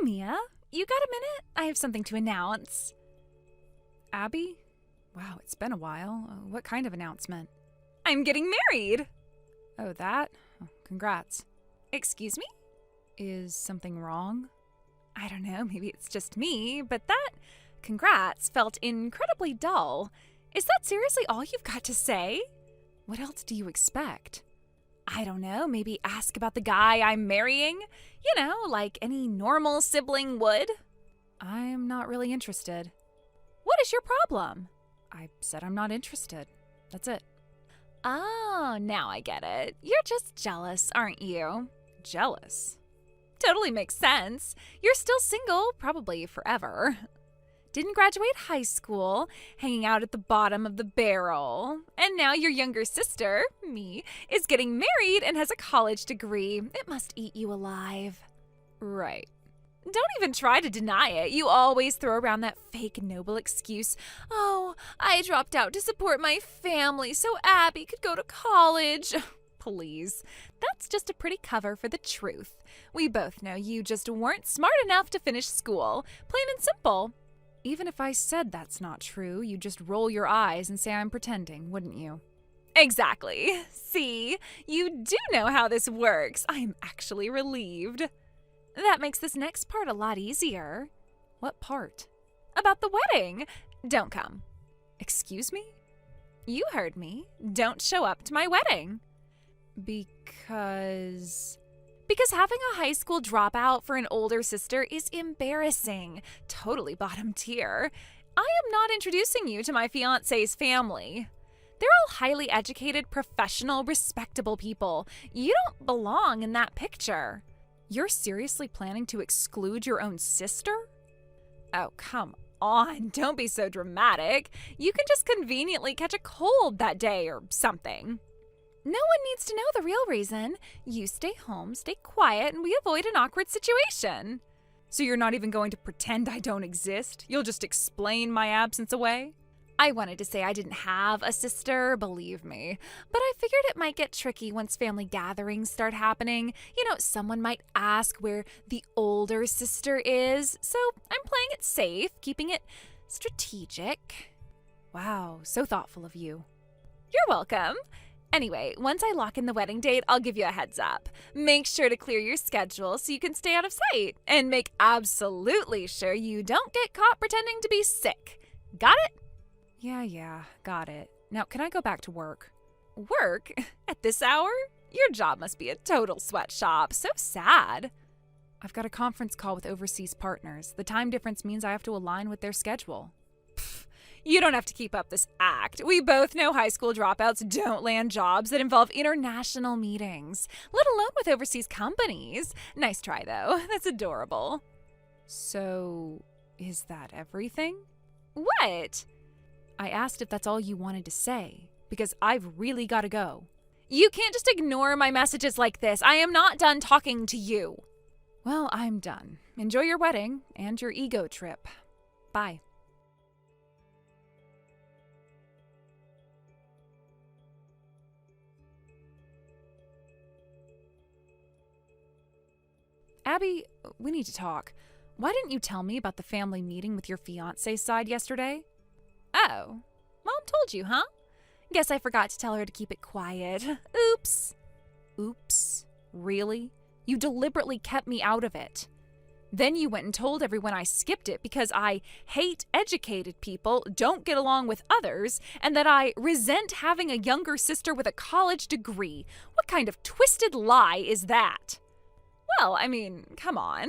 Mia. You got a minute? I have something to announce. Abby? Wow, it's been a while. What kind of announcement? I'm getting married. Oh, that? Oh, congrats. Excuse me? Is something wrong? I don't know, maybe it's just me, but that congrats felt incredibly dull. Is that seriously all you've got to say? What else do you expect? I don't know, maybe ask about the guy I'm marrying? You know, like any normal sibling would. I'm not really interested. What is your problem? I said I'm not interested. That's it. Oh, now I get it. You're just jealous, aren't you? Jealous? Totally makes sense. You're still single, probably forever. Didn't graduate high school, hanging out at the bottom of the barrel. And now your younger sister, me, is getting married and has a college degree. It must eat you alive. Right. Don't even try to deny it. You always throw around that fake noble excuse. Oh, I dropped out to support my family so Abby could go to college. Please. That's just a pretty cover for the truth. We both know you just weren't smart enough to finish school. Plain and simple. Even if I said that's not true, you'd just roll your eyes and say I'm pretending, wouldn't you? Exactly. See, you do know how this works. I am actually relieved. That makes this next part a lot easier. What part? About the wedding. Don't come. Excuse me? You heard me. Don't show up to my wedding. Because having a high school dropout for an older sister is embarrassing. Totally bottom tier. I am not introducing you to my fiancé's family. They're all highly educated, professional, respectable people. You don't belong in that picture. You're seriously planning to exclude your own sister? Oh, come on. Don't be so dramatic. You can just conveniently catch a cold that day or something. No one needs to know the real reason. You stay home, stay quiet, and we avoid an awkward situation. So you're not even going to pretend I don't exist? You'll just explain my absence away? I wanted to say I didn't have a sister, believe me. But I figured it might get tricky once family gatherings start happening. You know, someone might ask where the older sister is. So I'm playing it safe, keeping it strategic. Wow, so thoughtful of you. You're welcome. Anyway, once I lock in the wedding date, I'll give you a heads up. Make sure to clear your schedule so you can stay out of sight. And make absolutely sure you don't get caught pretending to be sick. Got it? Yeah, got it. Now, can I go back to work? Work? At this hour? Your job must be a total sweatshop. So sad. I've got a conference call with overseas partners. The time difference means I have to align with their schedule. You don't have to keep up this act. We both know high school dropouts don't land jobs that involve international meetings, let alone with overseas companies. Nice try, though. That's adorable. So, is that everything? What? I asked if that's all you wanted to say, because I've really got to go. You can't just ignore my messages like this. I am not done talking to you. Well, I'm done. Enjoy your wedding and your ego trip. Bye. Abby, we need to talk. Why didn't you tell me about the family meeting with your fiancé's side yesterday? Oh, Mom told you, huh? Guess I forgot to tell her to keep it quiet. Oops. Oops? Really? You deliberately kept me out of it. Then you went and told everyone I skipped it because I hate educated people, don't get along with others, and that I resent having a younger sister with a college degree. What kind of twisted lie is that? Well, I mean, come on.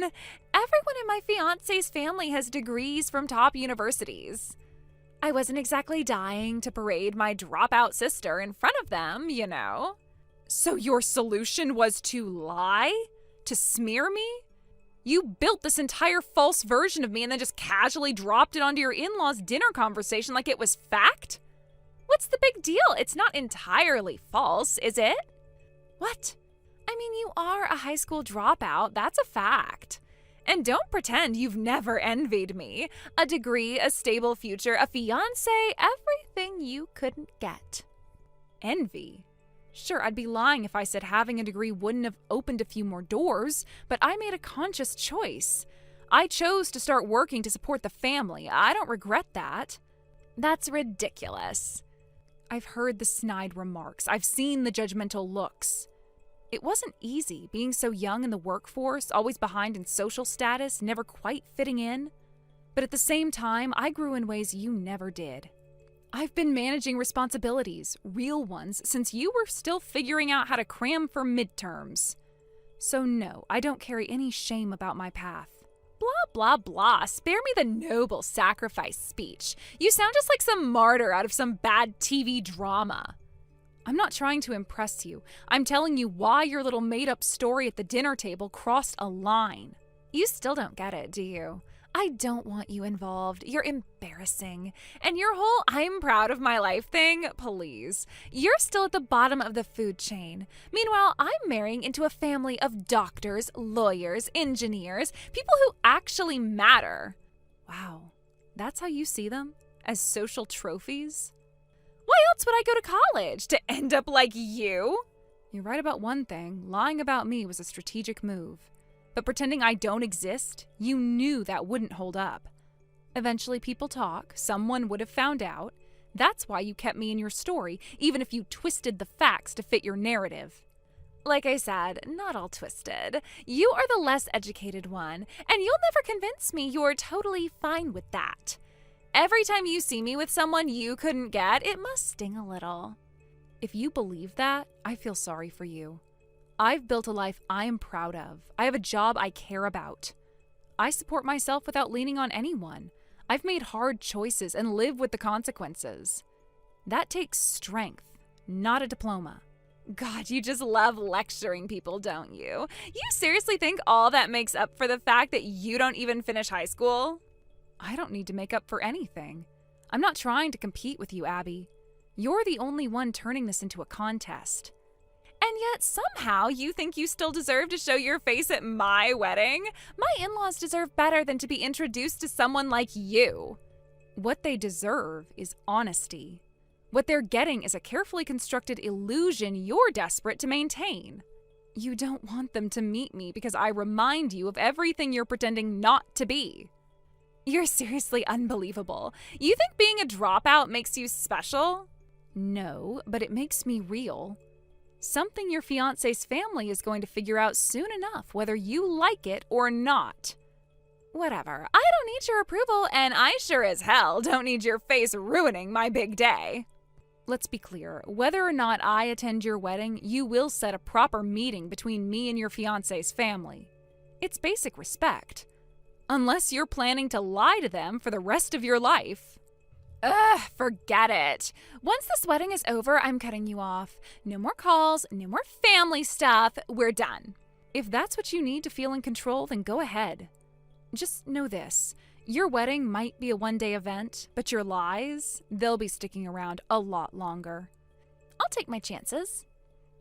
Everyone in my fiancé's family has degrees from top universities. I wasn't exactly dying to parade my dropout sister in front of them, you know. So your solution was to lie? To smear me? You built this entire false version of me and then just casually dropped it onto your in-laws' dinner conversation like it was fact? What's the big deal? It's not entirely false, is it? What? I mean, you are a high school dropout. That's a fact. And don't pretend you've never envied me. A degree, a stable future, a fiancé, everything you couldn't get. Envy? Sure, I'd be lying if I said having a degree wouldn't have opened a few more doors, but I made a conscious choice. I chose to start working to support the family. I don't regret that. That's ridiculous. I've heard the snide remarks. I've seen the judgmental looks. It wasn't easy being so young in the workforce, always behind in social status, never quite fitting in. But at the same time, I grew in ways you never did. I've been managing responsibilities, real ones, since you were still figuring out how to cram for midterms. So no, I don't carry any shame about my path. Blah, blah, blah. Spare me the noble sacrifice speech. You sound just like some martyr out of some bad TV drama. I'm not trying to impress you. I'm telling you why your little made-up story at the dinner table crossed a line. You still don't get it, do you? I don't want you involved. You're embarrassing. And your whole I'm proud of my life thing, please. You're still at the bottom of the food chain. Meanwhile, I'm marrying into a family of doctors, lawyers, engineers, people who actually matter. Wow, that's how you see them? As social trophies? Why else would I go to college? To end up like you? You're right about one thing. Lying about me was a strategic move. But pretending I don't exist, you knew that wouldn't hold up. Eventually people talk, someone would have found out. That's why you kept me in your story, even if you twisted the facts to fit your narrative. Like I said, not all twisted. You are the less educated one, and you'll never convince me you're totally fine with that. Every time you see me with someone you couldn't get, it must sting a little. If you believe that, I feel sorry for you. I've built a life I am proud of. I have a job I care about. I support myself without leaning on anyone. I've made hard choices and live with the consequences. That takes strength, not a diploma. God, you just love lecturing people, don't you? You seriously think all that makes up for the fact that you don't even finish high school? I don't need to make up for anything. I'm not trying to compete with you, Abby. You're the only one turning this into a contest. And yet somehow you think you still deserve to show your face at my wedding? My in-laws deserve better than to be introduced to someone like you. What they deserve is honesty. What they're getting is a carefully constructed illusion you're desperate to maintain. You don't want them to meet me because I remind you of everything you're pretending not to be. You're seriously unbelievable. You think being a dropout makes you special? No, but it makes me real. Something your fiancé's family is going to figure out soon enough, whether you like it or not. Whatever. I don't need your approval, and I sure as hell don't need your face ruining my big day. Let's be clear. Whether or not I attend your wedding, you will set a proper meeting between me and your fiancé's family. It's basic respect. Unless you're planning to lie to them for the rest of your life. Ugh, forget it. Once this wedding is over, I'm cutting you off. No more calls, no more family stuff. We're done. If that's what you need to feel in control, then go ahead. Just know this. Your wedding might be a one-day event, but your lies, they'll be sticking around a lot longer. I'll take my chances.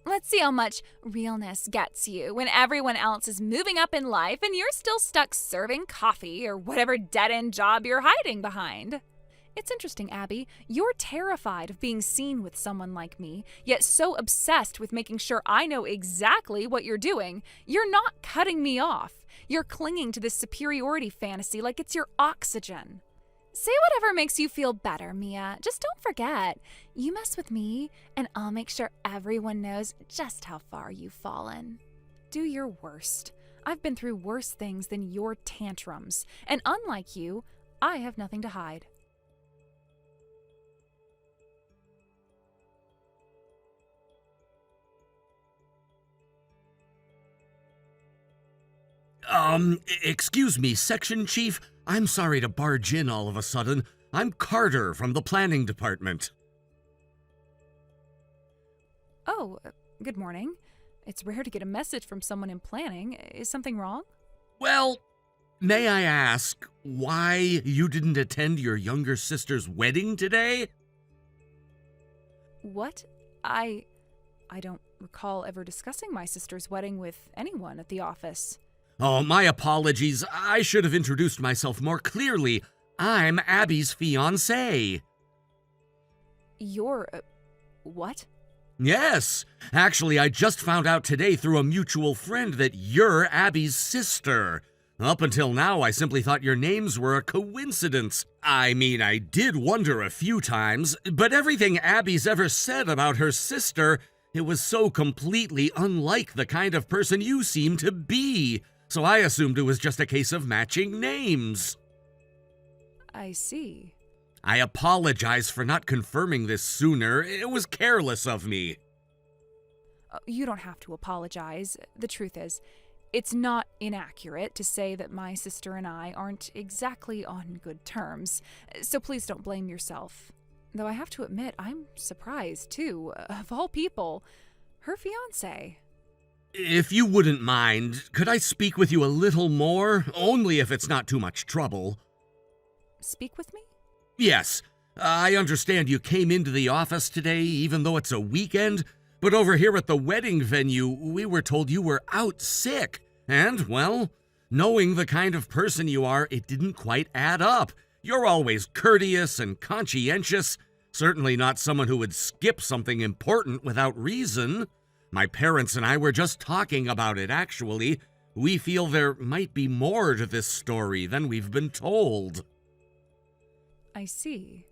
Let's see how much realness gets you when everyone else is moving up in life and you're still stuck serving coffee or whatever dead-end job you're hiding behind. It's interesting, Abby. You're terrified of being seen with someone like me, yet so obsessed with making sure I know exactly what you're doing. You're not cutting me off. You're clinging to this superiority fantasy like it's your oxygen. Say whatever makes you feel better, Mia. Just don't forget, you mess with me, and I'll make sure everyone knows just how far you've fallen. Do your worst. I've been through worse things than your tantrums, and unlike you, I have nothing to hide. Excuse me, Section Chief. I'm sorry to barge in all of a sudden. I'm Carter from the planning department. Oh, good morning. It's rare to get a message from someone in planning. Is something wrong? Well, may I ask why you didn't attend your younger sister's wedding today? What? I don't recall ever discussing my sister's wedding with anyone at the office. Oh, my apologies. I should have introduced myself more clearly. I'm Abby's fiancé. You're... what? Yes. Actually, I just found out today through a mutual friend that you're Abby's sister. Up until now, I simply thought your names were a coincidence. I mean, I did wonder a few times, but everything Abby's ever said about her sister, it was so completely unlike the kind of person you seem to be. So I assumed it was just a case of matching names. I see. I apologize for not confirming this sooner. It was careless of me. You don't have to apologize. The truth is, it's not inaccurate to say that my sister and I aren't exactly on good terms, so please don't blame yourself. Though I have to admit, I'm surprised, too. Of all people, her fiancé. If you wouldn't mind, could I speak with you a little more? Only if it's not too much trouble. Speak with me? Yes, I understand you came into the office today, even though it's a weekend, but over here at the wedding venue, we were told you were out sick. And, well, knowing the kind of person you are, it didn't quite add up. You're always courteous and conscientious, certainly not someone who would skip something important without reason. My parents and I were just talking about it, actually. We feel there might be more to this story than we've been told. I see.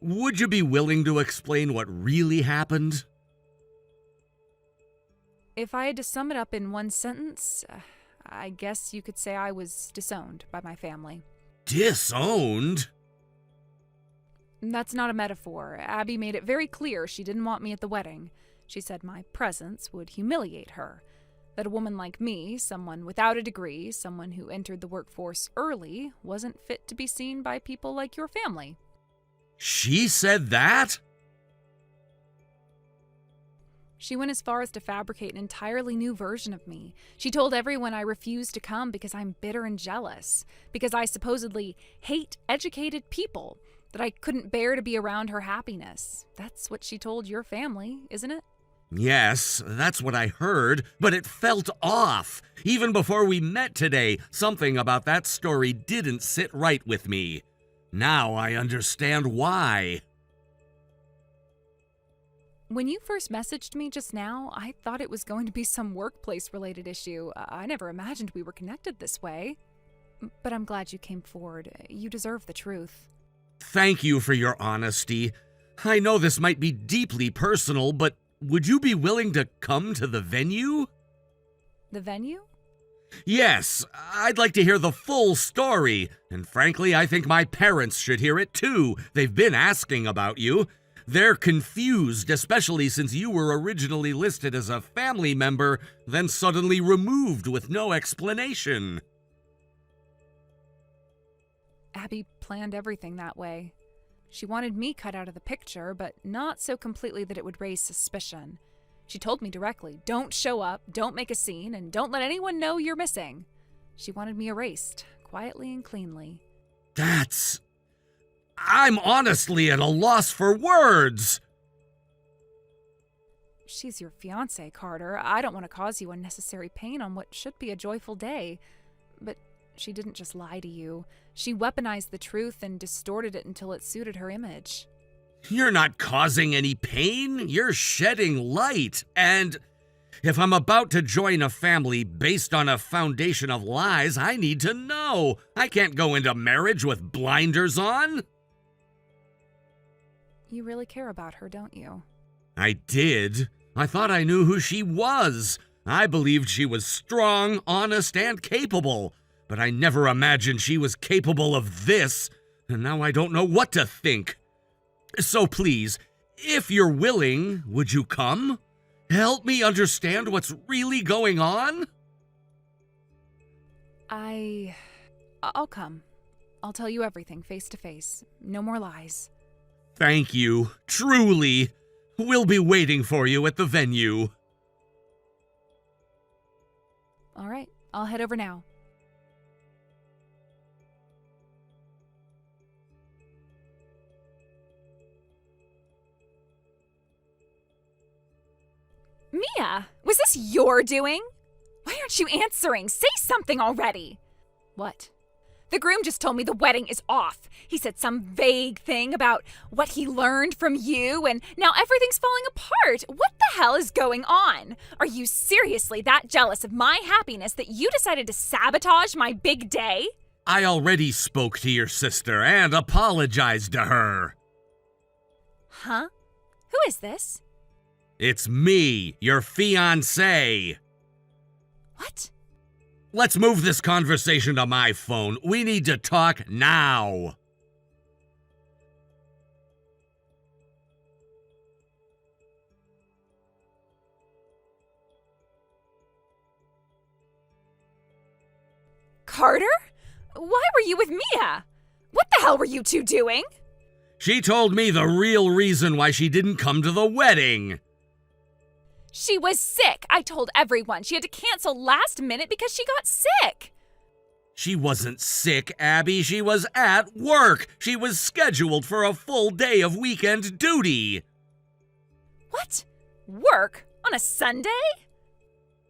Would you be willing to explain what really happened? If I had to sum it up in one sentence, I guess you could say I was disowned by my family. Disowned? That's not a metaphor. Abby made it very clear she didn't want me at the wedding. She said my presence would humiliate her. That a woman like me, someone without a degree, someone who entered the workforce early, wasn't fit to be seen by people like your family. She said that? She went as far as to fabricate an entirely new version of me. She told everyone I refused to come because I'm bitter and jealous, because I supposedly hate educated people, that I couldn't bear to be around her happiness. That's what she told your family, isn't it? Yes, that's what I heard, but it felt off. Even before we met today, something about that story didn't sit right with me. Now I understand why. When you first messaged me just now, I thought it was going to be some workplace-related issue. I never imagined we were connected this way. But I'm glad you came forward. You deserve the truth. Thank you for your honesty. I know this might be deeply personal, but would you be willing to come to the venue? The venue? Yes, I'd like to hear the full story. And frankly, I think my parents should hear it too. They've been asking about you. They're confused, especially since you were originally listed as a family member, then suddenly removed with no explanation. Abby planned everything that way. She wanted me cut out of the picture, but not so completely that it would raise suspicion. She told me directly, don't show up, don't make a scene, and don't let anyone know you're missing. She wanted me erased, quietly and cleanly. I'm honestly at a loss for words. She's your fiancé, Carter. I don't want to cause you unnecessary pain on what should be a joyful day. But she didn't just lie to you. She weaponized the truth and distorted it until it suited her image. You're not causing any pain. You're shedding light. And if I'm about to join a family based on a foundation of lies, I need to know. I can't go into marriage with blinders on. You really care about her, don't you? I did. I thought I knew who she was. I believed she was strong, honest, and capable. But I never imagined she was capable of this. And now I don't know what to think. So please, if you're willing, would you come? Help me understand what's really going on? I'll come. I'll tell you everything face to face. No more lies. Thank you. Truly. We'll be waiting for you at the venue. All right, I'll head over now. Mia, was this your doing? Why aren't you answering? Say something already. What? The groom just told me the wedding is off. He said some vague thing about what he learned from you, and now everything's falling apart. What the hell is going on? Are you seriously that jealous of my happiness that you decided to sabotage my big day? I already spoke to your sister and apologized to her. Huh? Who is this? It's me, your fiancé. What? Let's move this conversation to my phone. We need to talk now. Carter? Why were you with Mia? What the hell were you two doing? She told me the real reason why she didn't come to the wedding. She was sick. I told everyone. She had to cancel last minute because she got sick. She wasn't sick, Abby. She was at work. She was scheduled for a full day of weekend duty. What? Work? On a Sunday?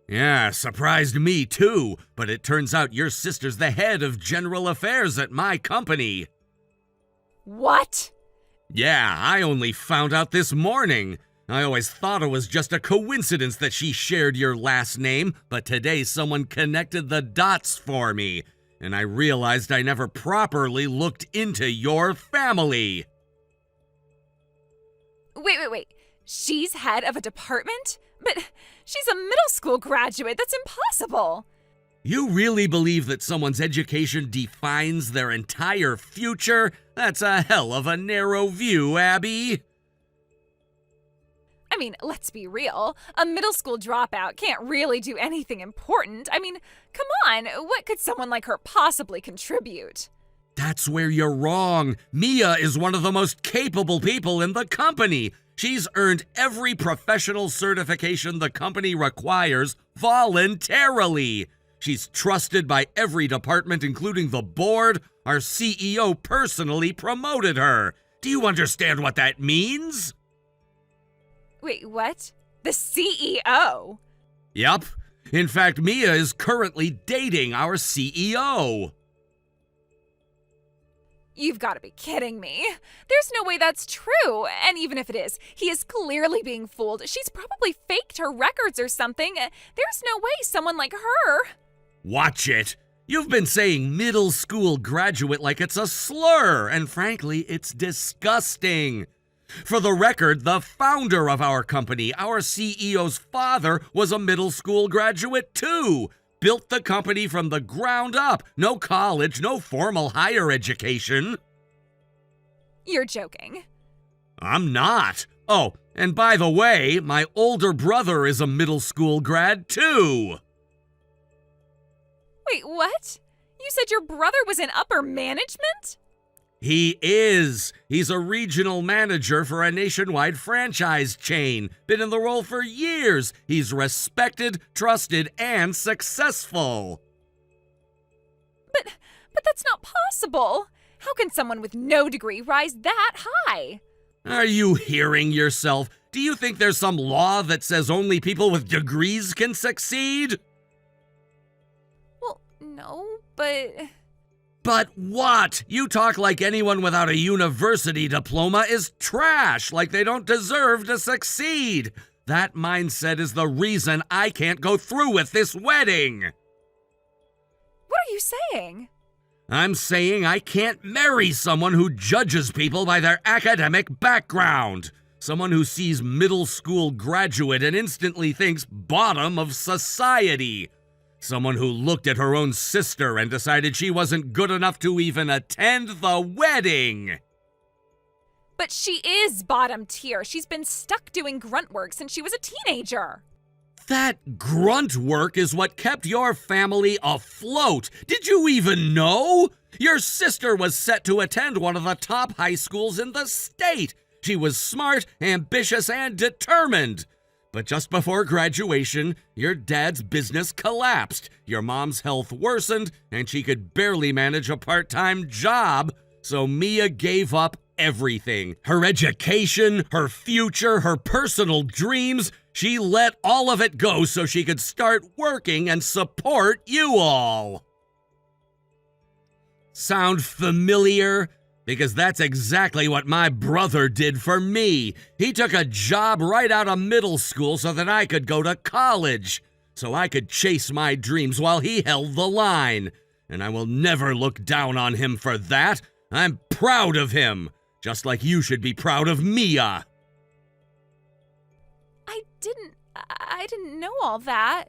Yeah, surprised me too. But it turns out your sister's the head of general affairs at my company. What? Yeah, I only found out this morning. I always thought it was just a coincidence that she shared your last name, but today someone connected the dots for me, and I realized I never properly looked into your family. Wait. She's head of a department? But she's a middle school graduate. That's impossible. You really believe that someone's education defines their entire future? That's a hell of a narrow view, Abby. I mean, let's be real. A middle school dropout can't really do anything important. I mean, come on, what could someone like her possibly contribute? That's where you're wrong. Mia is one of the most capable people in the company. She's earned every professional certification the company requires voluntarily. She's trusted by every department, including the board. Our CEO personally promoted her. Do you understand what that means? Wait, what? The CEO? Yup. In fact, Mia is currently dating our CEO. You've got to be kidding me. There's no way that's true. And even if it is, he is clearly being fooled. She's probably faked her records or something. There's no way someone like her. Watch it. You've been saying middle school graduate like it's a slur, and frankly, it's disgusting. For the record, the founder of our company, our CEO's father, was a middle school graduate too. Built the company from the ground up. No college, no formal higher education. You're joking. I'm not. Oh, and by the way, my older brother is a middle school grad too. Wait, what? You said your brother was in upper management? He is. He's a regional manager for a nationwide franchise chain. Been in the role for years. He's respected, trusted, and successful. But that's not possible. How can someone with no degree rise that high? Are you hearing yourself? Do you think there's some law that says only people with degrees can succeed? Well, no, but... But what? You talk like anyone without a university diploma is trash, like they don't deserve to succeed. That mindset is the reason I can't go through with this wedding. What are you saying? I'm saying I can't marry someone who judges people by their academic background. Someone who sees middle school graduate and instantly thinks bottom of society. Someone who looked at her own sister and decided she wasn't good enough to even attend the wedding. But she is bottom tier. She's been stuck doing grunt work since she was a teenager. That grunt work is what kept your family afloat. Did you even know? Your sister was set to attend one of the top high schools in the state. She was smart, ambitious, and determined. But just before graduation, your dad's business collapsed, your mom's health worsened, and she could barely manage a part-time job, so Mia gave up everything. Her education, her future, her personal dreams, she let all of it go so she could start working and support you all. Sound familiar? Because that's exactly what my brother did for me. He took a job right out of middle school so that I could go to college, so I could chase my dreams while he held the line. And I will never look down on him for that. I'm proud of him, just like you should be proud of Mia. I didn't know all that.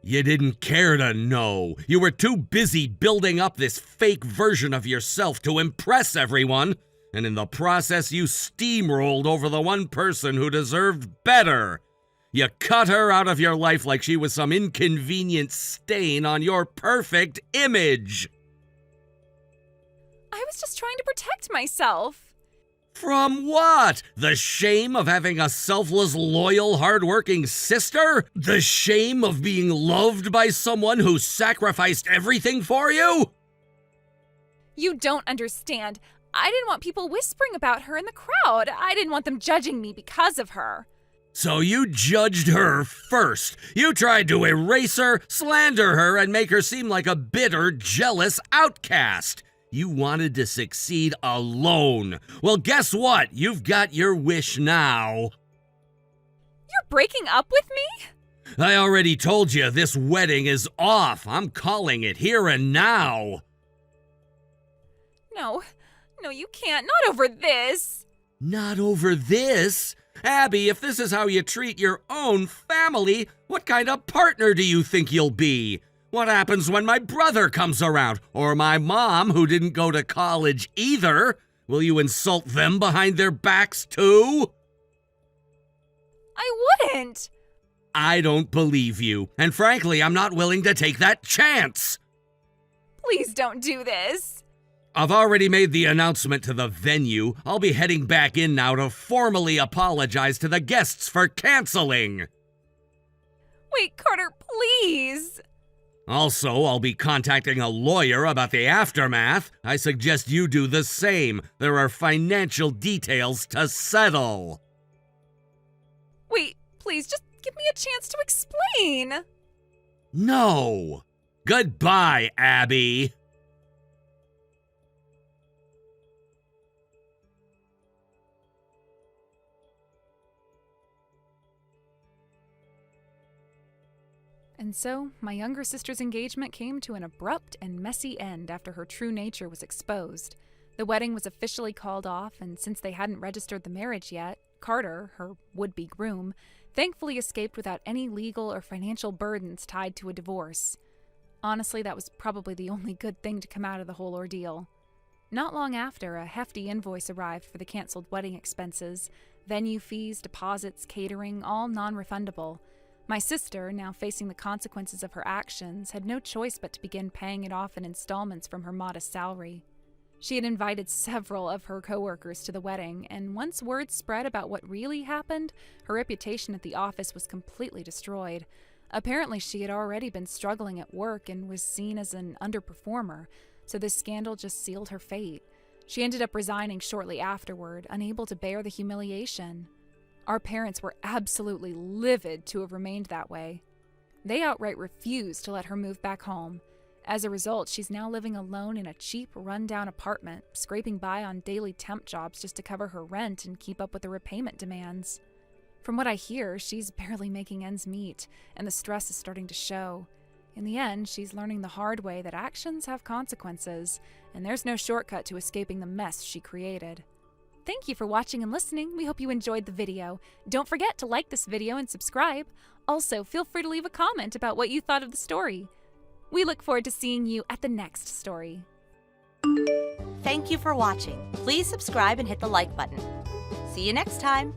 You didn't care to know. You were too busy building up this fake version of yourself to impress everyone, and in the process you steamrolled over the one person who deserved better. You cut her out of your life like she was some inconvenient stain on your perfect image. I was just trying to protect myself. From what? The shame of having a selfless, loyal, hardworking sister? The shame of being loved by someone who sacrificed everything for you? You don't understand. I didn't want people whispering about her in the crowd. I didn't want them judging me because of her. So you judged her first. You tried to erase her, slander her, and make her seem like a bitter, jealous outcast. You wanted to succeed alone. Well, guess what? You've got your wish now. You're breaking up with me? I already told you this wedding is off. I'm calling it here and now. No, you can't. Not over this. Not over this? Abby, if this is how you treat your own family, what kind of partner do you think you'll be? What happens when my brother comes around? Or my mom, who didn't go to college either? Will you insult them behind their backs too? I wouldn't. I don't believe you. And frankly, I'm not willing to take that chance. Please don't do this. I've already made the announcement to the venue. I'll be heading back in now to formally apologize to the guests for canceling. Wait, Carter, please. Also, I'll be contacting a lawyer about the aftermath. I suggest you do the same. There are financial details to settle. Wait, please, just give me a chance to explain. No. Goodbye, Abby. And so, my younger sister's engagement came to an abrupt and messy end after her true nature was exposed. The wedding was officially called off, and since they hadn't registered the marriage yet, Carter, her would-be groom, thankfully escaped without any legal or financial burdens tied to a divorce. Honestly, that was probably the only good thing to come out of the whole ordeal. Not long after, a hefty invoice arrived for the canceled wedding expenses, venue fees, deposits, catering, all non-refundable. My sister, now facing the consequences of her actions, had no choice but to begin paying it off in installments from her modest salary. She had invited several of her coworkers to the wedding, and once word spread about what really happened, her reputation at the office was completely destroyed. Apparently, she had already been struggling at work and was seen as an underperformer, so this scandal just sealed her fate. She ended up resigning shortly afterward, unable to bear the humiliation. Our parents were absolutely livid to have remained that way. They outright refused to let her move back home. As a result, she's now living alone in a cheap, run-down apartment, scraping by on daily temp jobs just to cover her rent and keep up with the repayment demands. From what I hear, she's barely making ends meet, and the stress is starting to show. In the end, she's learning the hard way that actions have consequences, and there's no shortcut to escaping the mess she created. Thank you for watching and listening. We hope you enjoyed the video. Don't forget to like this video and subscribe. Also, feel free to leave a comment about what you thought of the story. We look forward to seeing you at the next story. Thank you for watching. Please subscribe and hit the like button. See you next time.